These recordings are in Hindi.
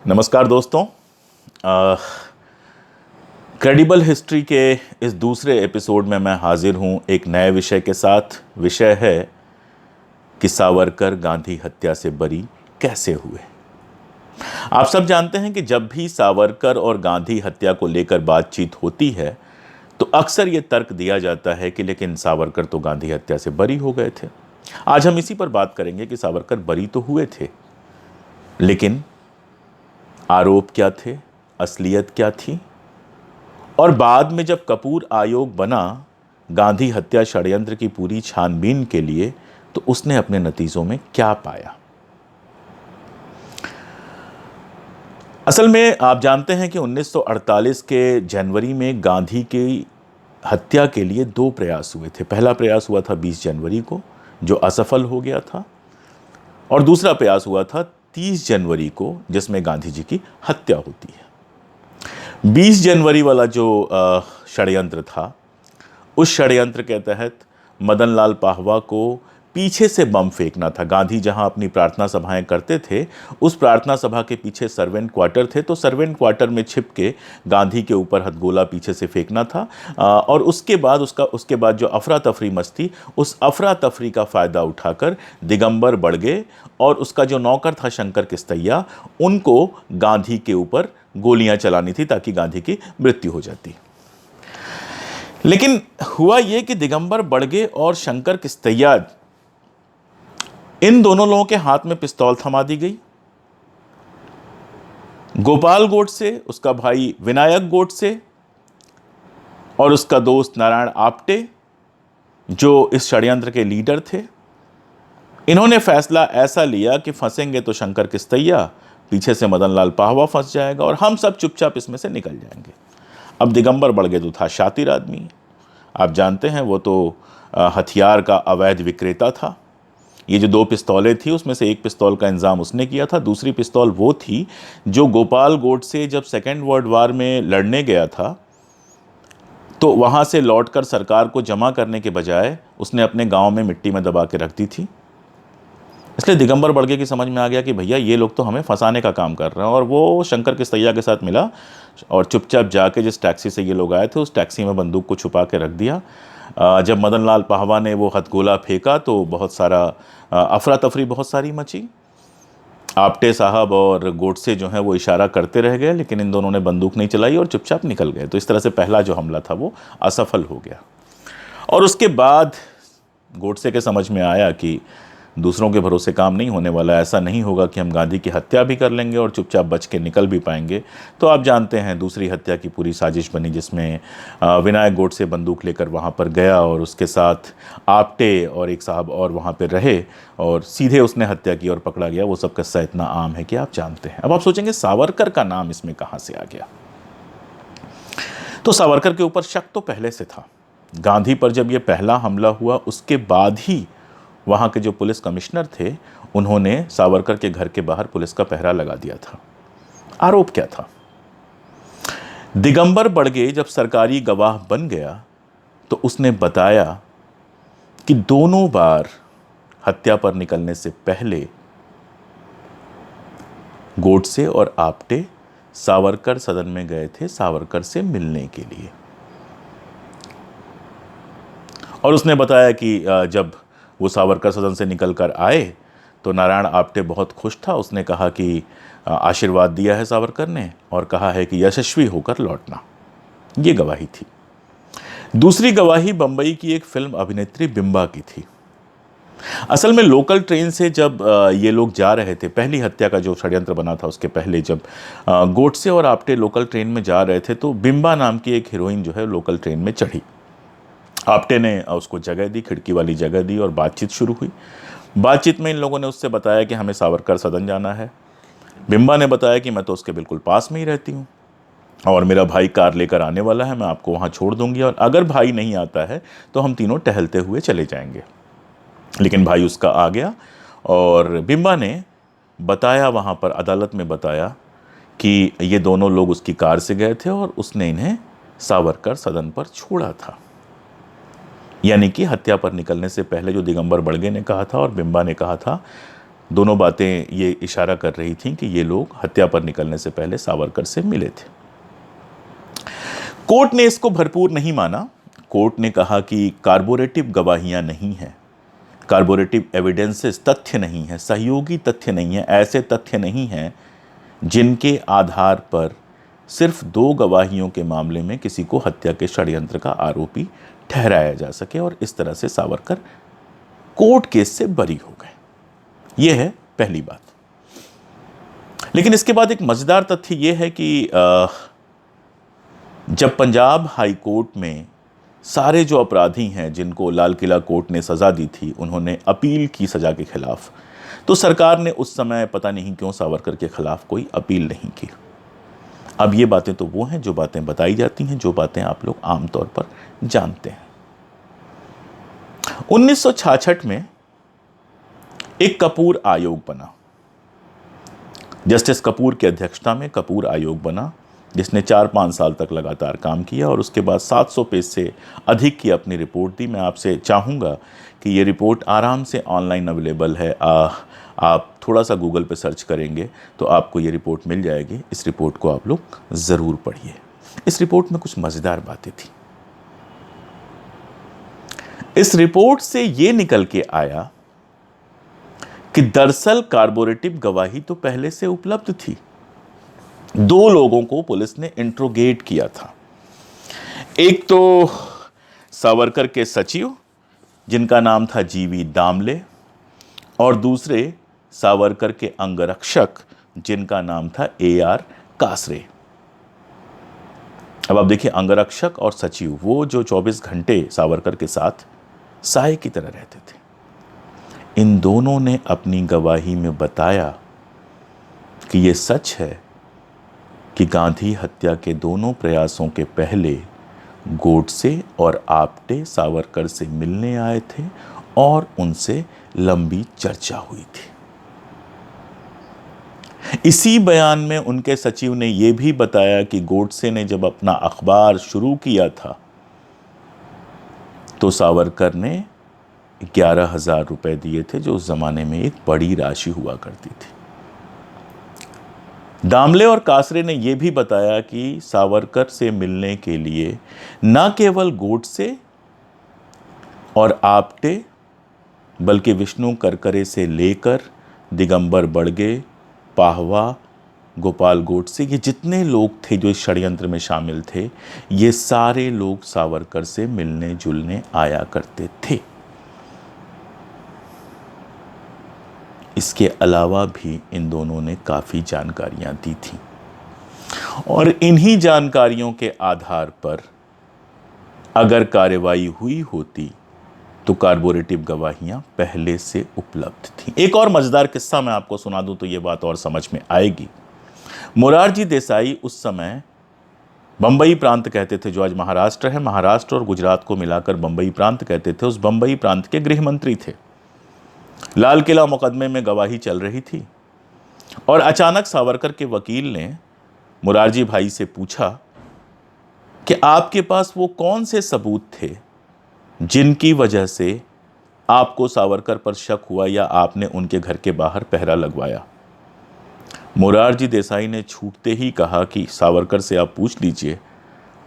नमस्कार दोस्तों। क्रेडिबल हिस्ट्री के इस दूसरे एपिसोड में मैं हाजिर हूं एक नए विषय के साथ। विषय है कि सावरकर गांधी हत्या से बरी कैसे हुए। आप सब जानते हैं कि जब भी सावरकर और गांधी हत्या को लेकर बातचीत होती है तो अक्सर ये तर्क दिया जाता है कि लेकिन सावरकर तो गांधी हत्या से बरी हो गए थे। आज हम इसी पर बात करेंगे कि सावरकर बरी तो हुए थे, लेकिन आरोप क्या थे, असलियत क्या थी, और बाद में जब कपूर आयोग बना गांधी हत्या षड्यंत्र की पूरी छानबीन के लिए, तो उसने अपने नतीजों में क्या पाया। असल में आप जानते हैं कि 1948 के जनवरी में गांधी की हत्या के लिए दो प्रयास हुए थे। पहला प्रयास हुआ था 20 जनवरी को, जो असफल हो गया था, और दूसरा प्रयास हुआ था 30 जनवरी को, जिसमें गांधी जी की हत्या होती है। 20 जनवरी वाला जो षड्यंत्र था, उस षड्यंत्र के तहत मदन लाल पाहवा को पीछे से बम फेंकना था। गांधी जहां अपनी प्रार्थना सभाएं करते थे, उस प्रार्थना सभा के पीछे सर्वेंट क्वार्टर थे, तो सर्वेंट क्वार्टर में छिप के गांधी के ऊपर हथगोला पीछे से फेंकना था। और उसके बाद जो अफरा तफरी मच थी, उस अफरा तफरी का फ़ायदा उठाकर दिगंबर बड़गे और उसका जो नौकर था शंकर किस्तैया, उनको गांधी के ऊपर गोलियां चलानी थी ताकि गांधी की मृत्यु हो जाती। लेकिन हुआ यह कि दिगंबर बड़गे और शंकर किस्तैया, इन दोनों लोगों के हाथ में पिस्तौल थमा दी गई। गोपाल गोडसे, उसका भाई विनायक गोडसे और उसका दोस्त नारायण आप्टे, जो इस षड्यंत्र के लीडर थे, इन्होंने फैसला ऐसा लिया कि फंसेंगे तो शंकर किस्तैया, पीछे से मदन लाल पाहवा फंस जाएगा और हम सब चुपचाप इसमें से निकल जाएंगे। अब दिगंबर बड़गे तो था शातिर आदमी, आप जानते हैं, वो तो हथियार का अवैध विक्रेता था। ये जो दो पिस्तौलें थी, उसमें से एक पिस्तौल का इंतजाम उसने किया था, दूसरी पिस्तौल वो थी जो गोपाल गोडसे जब सेकेंड वर्ल्ड वार में लड़ने गया था, तो वहाँ से लौटकर सरकार को जमा करने के बजाय उसने अपने गांव में मिट्टी में दबा के रख दी थी। इसलिए दिगंबर बड़गे की समझ में आ गया कि भैया ये लोग तो हमें फंसाने का काम कर रहे हैं, और वो शंकर किस्तैया के साथ मिला और चुपचाप जाके जिस टैक्सी से ये लोग आए थे, उस टैक्सी में बंदूक को छुपा के रख दिया। जब मदन लाल पाहवा ने वो हथगोला फेंका तो बहुत सारा अफरा तफरी बहुत सारी मची। आप्टे साहब और गोडसे जो हैं वो इशारा करते रह गए, लेकिन इन दोनों ने बंदूक नहीं चलाई और चुपचाप निकल गए। तो इस तरह से पहला जो हमला था वो असफल हो गया। और उसके बाद गोडसे के समझ में आया कि दूसरों के भरोसे काम नहीं होने वाला, ऐसा नहीं होगा कि हम गांधी की हत्या भी कर लेंगे और चुपचाप बच के निकल भी पाएंगे। तो आप जानते हैं दूसरी हत्या की पूरी साजिश बनी, जिसमें विनायक गोडसे बंदूक लेकर वहाँ पर गया और उसके साथ आप्टे और एक साहब और वहाँ पर रहे और सीधे उसने हत्या की और पकड़ा गया। वो सब किस्सा इतना आम है कि आप जानते हैं। अब आप सोचेंगे सावरकर का नाम इसमें कहाँ से आ गया। तो सावरकर के ऊपर शक तो पहले से था। गांधी पर जब ये पहला हमला हुआ, उसके बाद ही वहाँ के जो पुलिस कमिश्नर थे, उन्होंने सावरकर के घर के बाहर पुलिस का पहरा लगा दिया था। आरोप क्या था? दिगंबर बड़गे जब सरकारी गवाह बन गया तो उसने बताया कि दोनों बार हत्या पर निकलने से पहले गोडसे और आप्टे सावरकर सदन में गए थे सावरकर से मिलने के लिए। और उसने बताया कि जब वो सावरकर सदन से निकल कर आए तो नारायण आप्टे बहुत खुश था। उसने कहा कि आशीर्वाद दिया है सावरकर ने और कहा है कि यशस्वी होकर लौटना। ये गवाही थी। दूसरी गवाही बंबई की एक फिल्म अभिनेत्री बिंबा की थी। असल में लोकल ट्रेन से जब ये लोग जा रहे थे, पहली हत्या का जो षड्यंत्र बना था उसके पहले, जब गोडसे और आप्टे लोकल ट्रेन में जा रहे थे तो बिंबा नाम की एक हीरोइन जो है लोकल ट्रेन में चढ़ी। आप्टे ने उसको जगह दी, खिड़की वाली जगह दी और बातचीत शुरू हुई। बातचीत में इन लोगों ने उससे बताया कि हमें सावरकर सदन जाना है। बिंबा ने बताया कि मैं तो उसके बिल्कुल पास में ही रहती हूँ और मेरा भाई कार लेकर आने वाला है, मैं आपको वहाँ छोड़ दूंगी और अगर भाई नहीं आता है तो हम तीनों टहलते हुए चले जाएंगे। लेकिन भाई उसका आ गया और बिंबा ने बताया, वहाँ पर अदालत में बताया कि ये दोनों लोग उसकी कार से गए थे और उसने इन्हें सावरकर सदन पर छोड़ा था। यानी कि हत्या पर निकलने से पहले जो दिगंबर बड़गे ने कहा था और बिंबा ने कहा था दोनों बातें ये इशारा कर रही थीं कि ये लोग हत्या पर निकलने से पहले सावरकर से मिले थे। कोर्ट ने इसको भरपूर नहीं माना। कोर्ट ने कहा कि कार्बोरेटिव गवाहियां नहीं हैं, कार्बोरेटिव एविडेंसेस तथ्य नहीं है, सहयोगी तथ्य नहीं है, ऐसे तथ्य नहीं हैं जिनके आधार पर सिर्फ 2 गवाहियों के मामले में किसी को हत्या के षड्यंत्र का आरोपी ठहराया जा सके, और इस तरह से सावरकर कोर्ट केस से बरी हो गए। यह है पहली बात। लेकिन इसके बाद एक मजेदार तथ्य यह है कि जब पंजाब हाई कोर्ट में सारे जो अपराधी हैं जिनको लाल किला कोर्ट ने सजा दी थी, उन्होंने अपील की सजा के खिलाफ, तो सरकार ने उस समय पता नहीं क्यों सावरकर के खिलाफ कोई अपील नहीं की। अब ये बातें तो वो हैं जो बातें बताई जाती हैं, जो बातें आप लोग आमतौर पर जानते हैं। 1966 में एक कपूर आयोग बना। जस्टिस कपूर की अध्यक्षता में कपूर आयोग बना, जिसने 4-5 साल तक लगातार काम किया और उसके बाद 700 पेज से अधिक की अपनी रिपोर्ट दी। मैं आपसे चाहूँगा कि ये रिपोर्ट आराम से ऑनलाइन अवेलेबल है। आप थोड़ा सा गूगल पे सर्च करेंगे तो आपको ये रिपोर्ट मिल जाएगी। इस रिपोर्ट को आप लोग ज़रूर पढ़िए। इस रिपोर्ट में कुछ मज़ेदार बातें थी। इस रिपोर्ट से ये निकल के आया कि दरअसल कार्बोरेटिव गवाही तो पहले से उपलब्ध थी। 2 लोगों को पुलिस ने इंट्रोगेट किया था। एक तो सावरकर के सचिव जिनका नाम था जीवी दामले, और दूसरे सावरकर के अंगरक्षक जिनका नाम था AR कासरे। अब आप देखिए, अंगरक्षक और सचिव, वो जो 24 घंटे सावरकर के साथ साए की तरह रहते थे। इन दोनों ने अपनी गवाही में बताया कि ये सच है कि गांधी हत्या के दोनों प्रयासों के पहले गोडसे और आप्टे सावरकर से मिलने आए थे और उनसे लंबी चर्चा हुई थी। इसी बयान में उनके सचिव ने यह भी बताया कि गोडसे ने जब अपना अखबार शुरू किया था तो सावरकर ने 11,000 रुपए दिए थे, जो उस जमाने में एक बड़ी राशि हुआ करती थी। दामले और कासरे ने यह भी बताया कि सावरकर से मिलने के लिए न केवल गोडसे और आप्टे बल्कि विष्णु करकरे से लेकर दिगंबर बड़गे, पाहवा, गोपाल गोडसे, ये जितने लोग थे जो इस षड्यंत्र में शामिल थे, ये सारे लोग सावरकर से मिलने जुलने आया करते थे। इसके अलावा भी इन दोनों ने काफ़ी जानकारियां दी थी और इन्हीं जानकारियों के आधार पर अगर कार्रवाई हुई होती तो कार्बोरेटिव गवाहियां पहले से उपलब्ध थीं। एक और मजेदार किस्सा मैं आपको सुना दूं तो ये बात और समझ में आएगी। मोरारजी देसाई उस समय बंबई प्रांत कहते थे, जो आज महाराष्ट्र है, महाराष्ट्र और गुजरात को मिलाकर बंबई प्रांत कहते थे, उस बंबई प्रांत के गृह मंत्री थे। लाल किला मुकदमे में गवाही चल रही थी और अचानक सावरकर के वकील ने मोरारजी भाई से पूछा कि आपके पास वो कौन से सबूत थे जिनकी वजह से आपको सावरकर पर शक हुआ या आपने उनके घर के बाहर पहरा लगवाया। मोरारजी देसाई ने छूटते ही कहा कि सावरकर से आप पूछ लीजिए,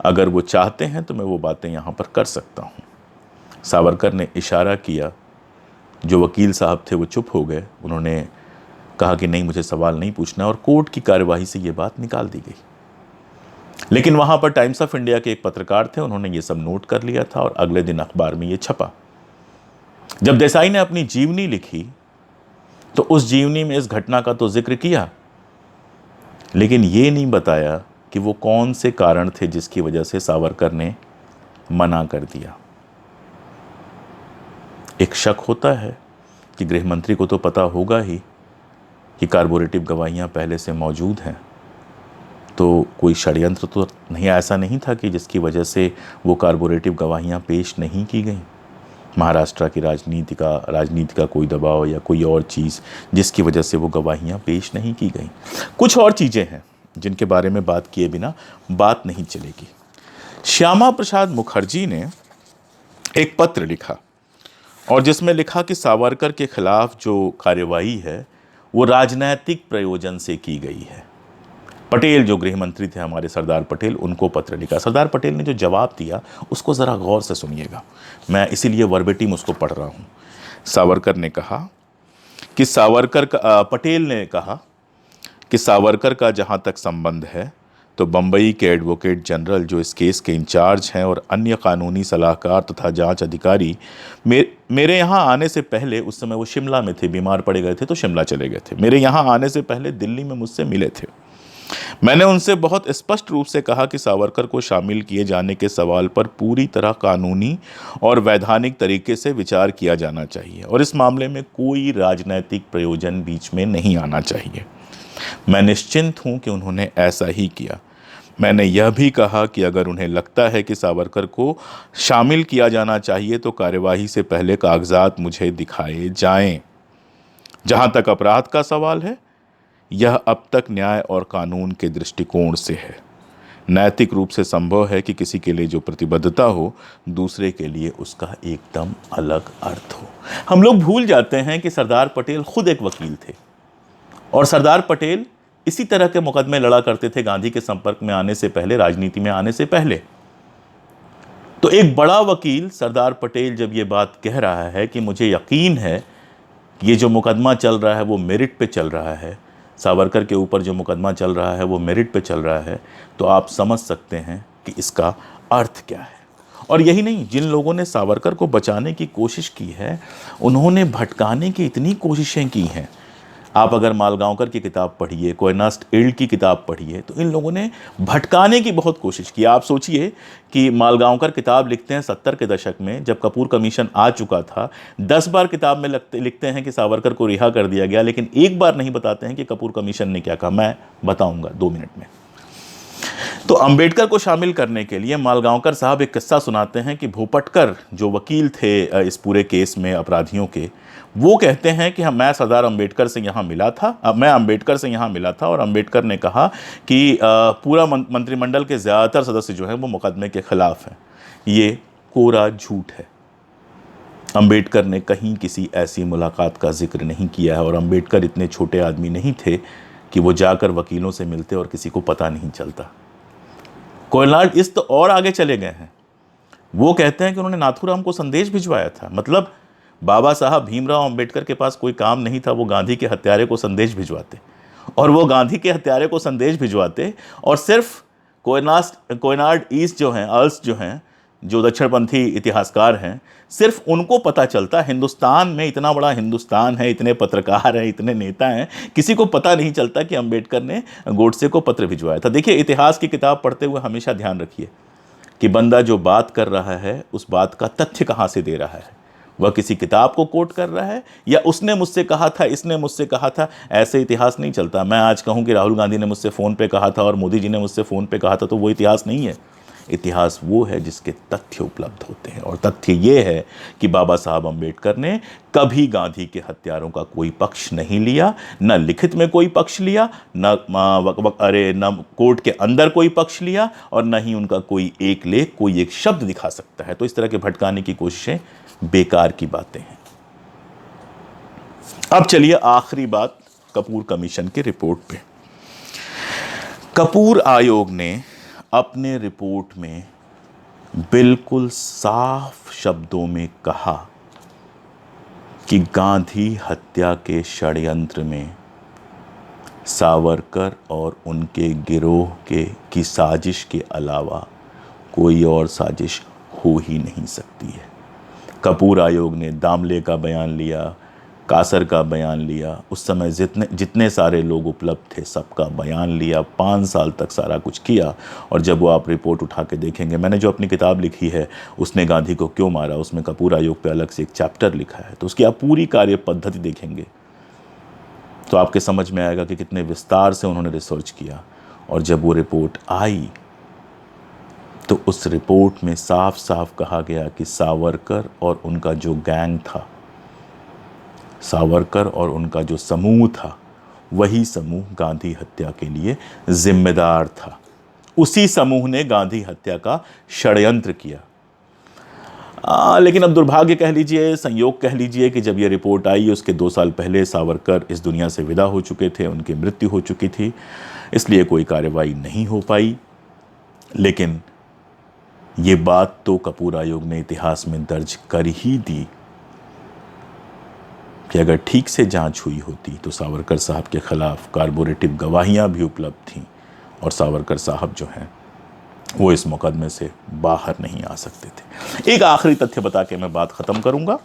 अगर वो चाहते हैं तो मैं वो बातें यहाँ पर कर सकता हूँ। सावरकर ने इशारा किया। जो वकील साहब थे वो चुप हो गए। उन्होंने कहा कि नहीं, मुझे सवाल नहीं पूछना, और कोर्ट की कार्यवाही से ये बात निकाल दी गई। लेकिन वहाँ पर टाइम्स ऑफ इंडिया के एक पत्रकार थे, उन्होंने ये सब नोट कर लिया था और अगले दिन अखबार में ये छपा। जब देसाई ने अपनी जीवनी लिखी तो उस जीवनी में इस घटना का तो जिक्र किया, लेकिन ये नहीं बताया कि वो कौन से कारण थे जिसकी वजह से सावरकर ने मना कर दिया। एक शक होता है कि गृह मंत्री को तो पता होगा ही कि कार्बोरेटिव गवाहियां पहले से मौजूद हैं, तो कोई षड्यंत्र तो नहीं, ऐसा नहीं था कि जिसकी वजह से वो कार्बोरेटिव गवाहियां पेश नहीं की गई। महाराष्ट्र की राजनीति का कोई दबाव या कोई और चीज़ जिसकी वजह से वो गवाहियां पेश नहीं की गई। कुछ और चीज़ें हैं जिनके बारे में बात किए बिना बात नहीं चलेगी। श्यामा प्रसाद मुखर्जी ने एक पत्र लिखा और जिसमें लिखा कि सावरकर के खिलाफ जो कार्यवाही है वो राजनैतिक प्रयोजन से की गई है। पटेल जो गृह मंत्री थे हमारे, सरदार पटेल, उनको पत्र लिखा। सरदार पटेल ने जो जवाब दिया उसको ज़रा गौर से सुनिएगा, मैं इसीलिए वर्बेटिम उसको पढ़ रहा हूँ। सावरकर ने कहा कि पटेल ने कहा कि सावरकर का जहाँ तक संबंध है तो बम्बई के एडवोकेट जनरल जो इस केस के इंचार्ज हैं और अन्य कानूनी सलाहकार तथा जांच अधिकारी मेरे यहाँ आने से पहले, उस समय वो शिमला में थे, बीमार पड़े गए थे तो शिमला चले गए थे, मेरे यहाँ आने से पहले दिल्ली में मुझसे मिले थे। मैंने उनसे बहुत स्पष्ट रूप से कहा कि सावरकर को शामिल किए जाने के सवाल पर पूरी तरह कानूनी और वैधानिक तरीके से विचार किया जाना चाहिए और इस मामले में कोई राजनीतिक प्रयोजन बीच में नहीं आना चाहिए। मैं निश्चिंत हूं कि उन्होंने ऐसा ही किया। मैंने यह भी कहा कि अगर उन्हें लगता है कि सावरकर को शामिल किया जाना चाहिए तो कार्यवाही से पहले कागजात मुझे दिखाए जाएं। जहां तक अपराध का सवाल है, यह अब तक न्याय और कानून के दृष्टिकोण से है। नैतिक रूप से संभव है कि किसी के लिए जो प्रतिबद्धता हो, दूसरे के लिए उसका एकदम अलग अर्थ हो। हम लोग भूल जाते हैं कि सरदार पटेल खुद एक वकील थे और सरदार पटेल इसी तरह के मुकदमे लड़ा करते थे गांधी के संपर्क में आने से पहले, राजनीति में आने से पहले। तो एक बड़ा वकील सरदार पटेल जब ये बात कह रहा है कि मुझे यकीन है कि ये जो मुकदमा चल रहा है वो मेरिट पे चल रहा है, सावरकर के ऊपर जो मुकदमा चल रहा है वो मेरिट पे चल रहा है, तो आप समझ सकते हैं कि इसका अर्थ क्या है। और यही नहीं, जिन लोगों ने सावरकर को बचाने की कोशिश की है उन्होंने भटकाने की इतनी कोशिशें की हैं। आप अगर मालगांवकर की किताब पढ़िए, कोएनास्ट इल्ड की किताब पढ़िए, तो इन लोगों ने भटकाने की बहुत कोशिश की। आप सोचिए कि मालगांवकर किताब लिखते हैं 70 के दशक में, जब कपूर कमीशन आ चुका था। 10 बार किताब में लिखते हैं कि सावरकर को रिहा कर दिया गया, लेकिन एक बार नहीं बताते हैं कि कपूर कमीशन ने क्या कहा। मैं बताऊंगा 2 मिनट में। तो अंबेडकर को शामिल करने के लिए मालगांवकर साहब एक किस्सा सुनाते हैं कि भूपटकर जो वकील थे इस पूरे केस में अपराधियों के, वो कहते हैं कि मैं सरदार अंबेडकर से यहाँ मिला था, मैं अंबेडकर से यहाँ मिला था और अंबेडकर ने कहा कि पूरा मंत्रिमंडल के ज़्यादातर सदस्य जो हैं वो मुकदमे के खिलाफ हैं। ये कोरा झूठ है। अंबेडकर ने कहीं किसी ऐसी मुलाकात का जिक्र नहीं किया है और अंबेडकर इतने छोटे आदमी नहीं थे कि वो जाकर वकीलों से मिलते और किसी को पता नहीं चलता। कोयनाड इस तो और आगे चले गए हैं। वो कहते हैं कि उन्होंने नाथूराम को संदेश भिजवाया था। मतलब बाबा साहब भीमराव अंबेडकर के पास कोई काम नहीं था, वो गांधी के हत्यारे को संदेश भिजवाते और वो गांधी के हत्यारे को संदेश भिजवाते और सिर्फ कोयनाड ईस्ट जो हैं, अर्ल्स जो हैं, जो दक्षिणपंथी इतिहासकार हैं, सिर्फ उनको पता चलता। हिंदुस्तान में इतना बड़ा हिंदुस्तान है, इतने पत्रकार हैं, इतने नेता हैं, किसी को पता नहीं चलता कि अंबेडकर ने गोडसे को पत्र भिजवाया था। देखिए, इतिहास की किताब पढ़ते हुए हमेशा ध्यान रखिए कि बंदा जो बात कर रहा है उस बात का तथ्य कहाँ से दे रहा है। वह किसी किताब को कोट कर रहा है या उसने मुझसे कहा था, इसने मुझसे कहा था। ऐसे इतिहास नहीं चलता। मैं आज कहूँ कि राहुल गांधी ने मुझसे फ़ोन पे कहा था और मोदी जी ने मुझसे फ़ोन पे कहा था, तो वो इतिहास नहीं है। इतिहास वो है जिसके तथ्य उपलब्ध होते हैं और तथ्य ये है कि बाबा साहब अंबेडकर ने कभी गांधी के हत्यारों का कोई पक्ष नहीं लिया, न लिखित में कोई पक्ष लिया, न कोर्ट के अंदर कोई पक्ष लिया और न ही उनका कोई एक लेख, कोई एक शब्द दिखा सकता है। तो इस तरह के भटकाने की कोशिशें बेकार की बातें हैं। अब चलिए आखिरी बात कपूर कमीशन की रिपोर्ट पे। कपूर आयोग ने अपने रिपोर्ट में बिल्कुल साफ शब्दों में कहा कि गांधी हत्या के षड्यंत्र में सावरकर और उनके गिरोह की साजिश के अलावा कोई और साजिश हो ही नहीं सकती है। कपूर आयोग ने दामले का बयान लिया, कासर का बयान लिया, उस समय जितने सारे लोग उपलब्ध थे सबका बयान लिया, 5 साल तक सारा कुछ किया। और जब वो आप रिपोर्ट उठा के देखेंगे, मैंने जो अपनी किताब लिखी है उसने गांधी को क्यों मारा, उसमें कपूर आयोग पे अलग से एक चैप्टर लिखा है, तो उसकी आप पूरी कार्य पद्धति देखेंगे तो आपके समझ में आएगा कि कितने विस्तार से उन्होंने रिसर्च किया। और जब वो रिपोर्ट आई तो उस रिपोर्ट में साफ साफ कहा गया कि सावरकर और उनका जो गैंग था, सावरकर और उनका जो समूह था, वही समूह गांधी हत्या के लिए जिम्मेदार था। उसी समूह ने गांधी हत्या का षड्यंत्र किया। लेकिन अब दुर्भाग्य कह लीजिए, संयोग कह लीजिए कि जब ये रिपोर्ट आई उसके 2 साल पहले सावरकर इस दुनिया से विदा हो चुके थे, उनकी मृत्यु हो चुकी थी, इसलिए कोई कार्रवाई नहीं हो पाई। लेकिन ये बात तो कपूर आयोग ने इतिहास में दर्ज कर ही दी कि अगर ठीक से जांच हुई होती तो सावरकर साहब के खिलाफ कार्बोरेटिव गवाहियां भी उपलब्ध थीं और सावरकर साहब जो हैं वो इस मुकदमे से बाहर नहीं आ सकते थे। एक आखिरी तथ्य बता के मैं बात खत्म करूंगा।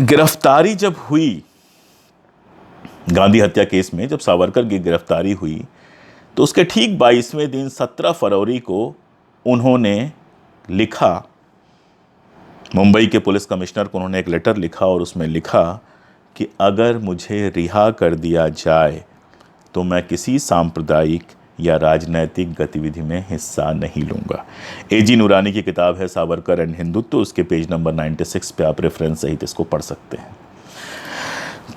गिरफ्तारी जब हुई गांधी हत्या केस में, जब सावरकर की गिरफ्तारी हुई तो उसके ठीक 22वें दिन 17 फरवरी को उन्होंने लिखा, मुंबई के पुलिस कमिश्नर को उन्होंने एक लेटर लिखा और उसमें लिखा कि अगर मुझे रिहा कर दिया जाए तो मैं किसी सांप्रदायिक या राजनैतिक गतिविधि में हिस्सा नहीं लूँगा। एजी नूरानी की किताब है सावरकर एंड हिंदुत्व, उसके पेज नंबर 96 पे आप रेफरेंस सहित इसको पढ़ सकते हैं।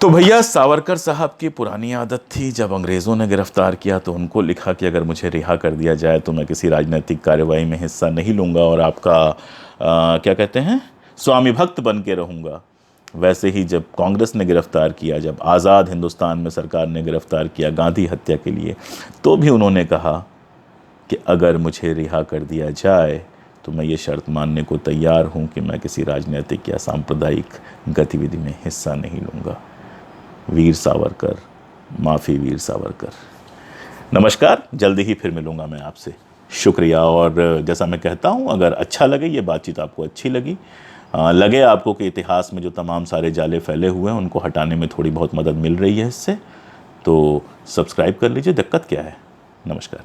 तो भैया सावरकर साहब की पुरानी आदत थी, जब अंग्रेज़ों ने गिरफ्तार किया तो उनको लिखा कि अगर मुझे रिहा कर दिया जाए तो मैं किसी राजनीतिक कार्रवाई में हिस्सा नहीं लूँगा और आपका क्या कहते हैं, स्वामी भक्त बन के रहूँगा। वैसे ही जब कांग्रेस ने गिरफ्तार किया, जब आज़ाद हिंदुस्तान में सरकार ने गिरफ्तार किया गांधी हत्या के लिए, तो भी उन्होंने कहा कि अगर मुझे रिहा कर दिया जाए तो मैं ये शर्त मानने को तैयार हूँ कि मैं किसी राजनीतिक या सांप्रदायिक गतिविधि में हिस्सा नहीं लूँगा। वीर सावरकर, माफ़ी वीर सावरकर। नमस्कार, जल्दी ही फिर मिलूँगा मैं आपसे। शुक्रिया। और जैसा मैं कहता हूँ, अगर अच्छा लगे, ये बातचीत आपको अच्छी लगी, लगे आपको कि इतिहास में जो तमाम सारे जाले फैले हुए हैं उनको हटाने में थोड़ी बहुत मदद मिल रही है इससे, तो सब्सक्राइब कर लीजिए, दिक्कत क्या है। नमस्कार।